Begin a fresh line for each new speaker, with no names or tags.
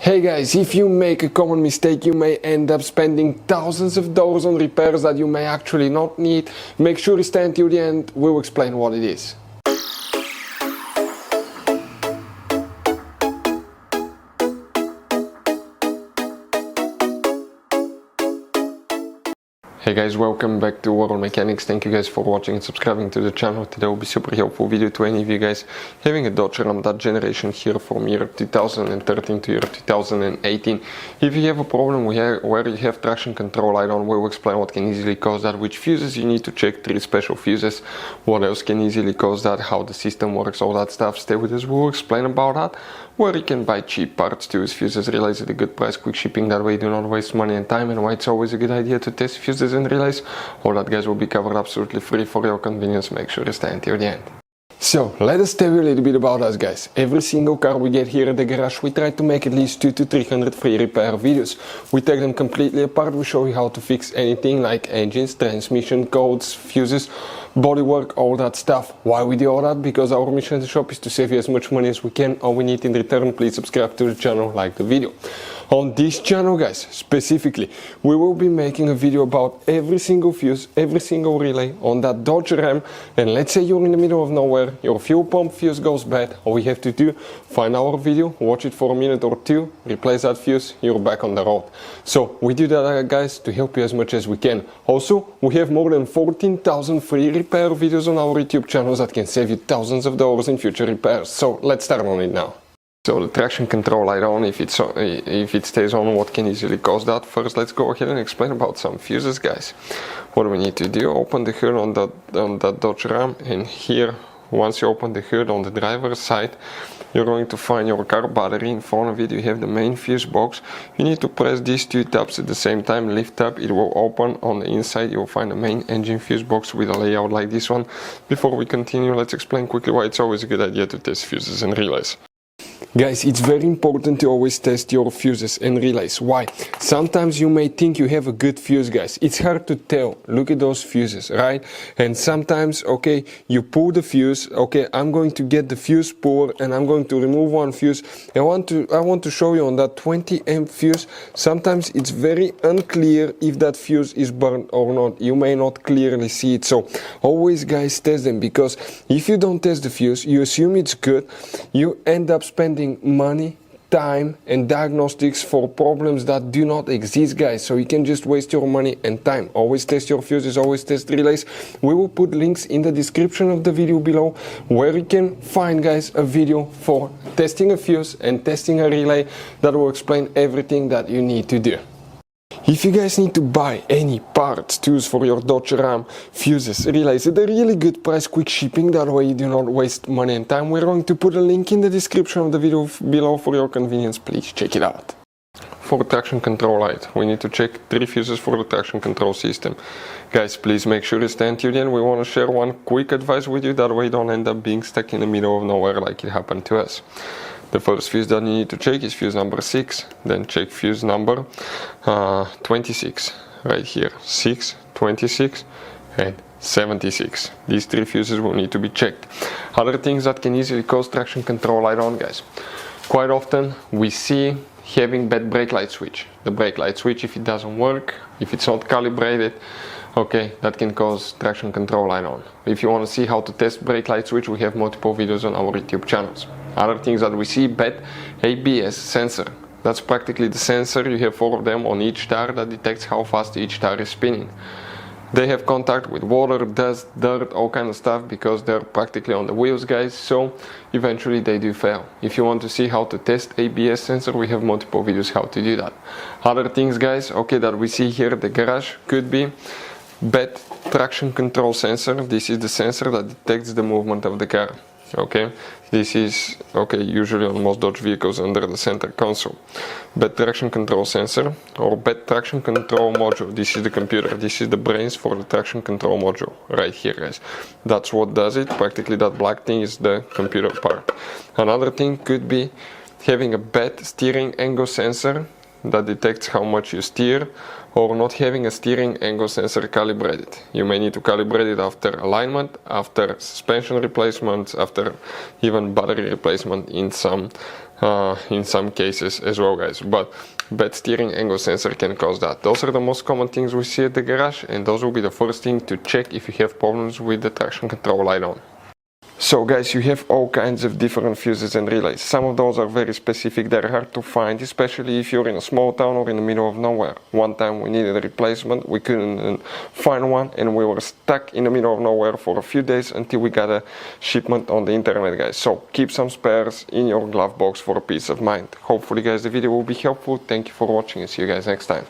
Hey guys, if you make a common mistake, you may end up spending thousands of dollars on repairs that you may actually not need. Make sure you stay until the end, we'll explain what it is. Hey guys, welcome back to World Mechanics. Thank you guys for watching and subscribing to the channel. Today will be super helpful video to any of you guys having a Dodge Ram, that generation here from year 2013 to year 2018. If you have a problem where you have traction control light on, we'll explain what can easily cause that, which fuses you need to check, 3 special fuses, what else can easily cause that, how the system works, all that stuff. Stay with us, we'll explain about that, where you can buy cheap parts to use fuses, relays at a good price, quick shipping, that way you do not waste money and time, and why it's always a good idea to test fuses and relays. All that guys will be covered absolutely free for your convenience. Make sure you stay until the end. So let us tell you a little bit about us guys. Every single car we get here at the garage, we try to make at least 200 to 300 free repair videos. We take them completely apart, we show you how to fix anything like engines, transmission, codes, fuses, bodywork, all that stuff. Why we do all that? Because our mission at the shop is to save you as much money as we can. All we need in return, please subscribe to the channel, like the video. On this channel guys, specifically, we will be making a video about every single fuse, every single relay on that Dodge Ram. And let's say you're in the middle of nowhere, your fuel pump fuse goes bad, all we have to do, find our video, watch it for a minute or two, replace that fuse, you're back on the road. So we do that guys to help you as much as we can. Also, we have more than 14,000 free repair videos on our YouTube channels that can save you thousands of dollars in future repairs. So let's start on it now. So the traction control light on, if it stays on, what can easily cause that? First, let's go ahead and explain about some fuses guys. What do we need to do? Open the hood on that Dodge Ram, and here, once you open the hood on the driver's side, you're going to find your car battery. In front of it you have the main fuse box. You need to press these 2 tabs at the same time, lift up, it will open. On the inside you will find the main engine fuse box with a layout like this one. Before we continue, let's explain quickly why it's always a good idea to test fuses and relays. Guys, it's very important to always test your fuses and relays. Why? Sometimes you may think you have a good fuse guys. It's hard to tell. Look at those fuses, right? And sometimes, okay, you pull the fuse. Okay, I'm going to get the fuse puller and I'm going to remove one fuse. I want to show you on that 20 amp fuse. Sometimes it's very unclear if that fuse is burned or not. You may not clearly see it. So always guys test them, because if you don't test the fuse, you assume it's good, you end up spending money, time and diagnostics for problems that do not exist guys. So you can just waste your money and time. Always test your fuses, always test relays. We will put links in the description of the video below where you can find guys a video for testing a fuse and testing a relay that will explain everything that you need to do. If you guys need to buy any parts to use for your Dodge Ram, fuses, relays at a really good price, quick shipping, that way you do not waste money and time, we're going to put a link in the description of the video below for your convenience. Please check it out. For traction control light, we need to check 3 fuses for the traction control system. Guys, please make sure you stay until the end. We want to share one quick advice with you, that way you don't end up being stuck in the middle of nowhere like it happened to us. The first fuse that you need to check is fuse number 6, then check fuse number 26, right here, 6, 26 and 76. These 3 fuses will need to be checked. Other things that can easily cause traction control light on guys. Quite often we see having bad brake light switch. The brake light switch, if it doesn't work, if it's not calibrated, okay, that can cause traction control light on. If you want to see how to test brake light switch, we have multiple videos on our YouTube channels. Other things that we see, bad ABS sensor. That's practically the sensor. You have 4 of them on each tire that detects how fast each tire is spinning. They have contact with water, dust, dirt, all kind of stuff, because they're practically on the wheels guys, so eventually they do fail. If you want to see how to test ABS sensor, we have multiple videos how to do that. Other things guys, okay, that we see here at the garage could be bad traction control sensor. This is the sensor that detects the movement of the car. Okay, this is okay usually on most Dodge vehicles under the center console. Bad traction control sensor or bad traction control module. This is the computer, this is the brains for the traction control module right here guys. That's what does it. Practically that black thing is the computer part. Another thing could be having a bad steering angle sensor. that detects how much you steer, or not having a steering angle sensor calibrated. You may need to calibrate it after alignment, after suspension replacements, after even battery replacement in some cases as well, guys. But bad steering angle sensor can cause that. Those are the most common things we see at the garage, and those will be the first thing to check if you have problems with the traction control light on. So guys, you have all kinds of different fuses and relays. Some of those are very specific, they're hard to find, especially if you're in a small town or in the middle of nowhere. One time we needed a replacement, we couldn't find one, and we were stuck in the middle of nowhere for a few days until we got a shipment on the internet, guys. So keep some spares in your glove box for a peace of mind. Hopefully guys the video will be helpful. Thank you for watching and see you guys next time.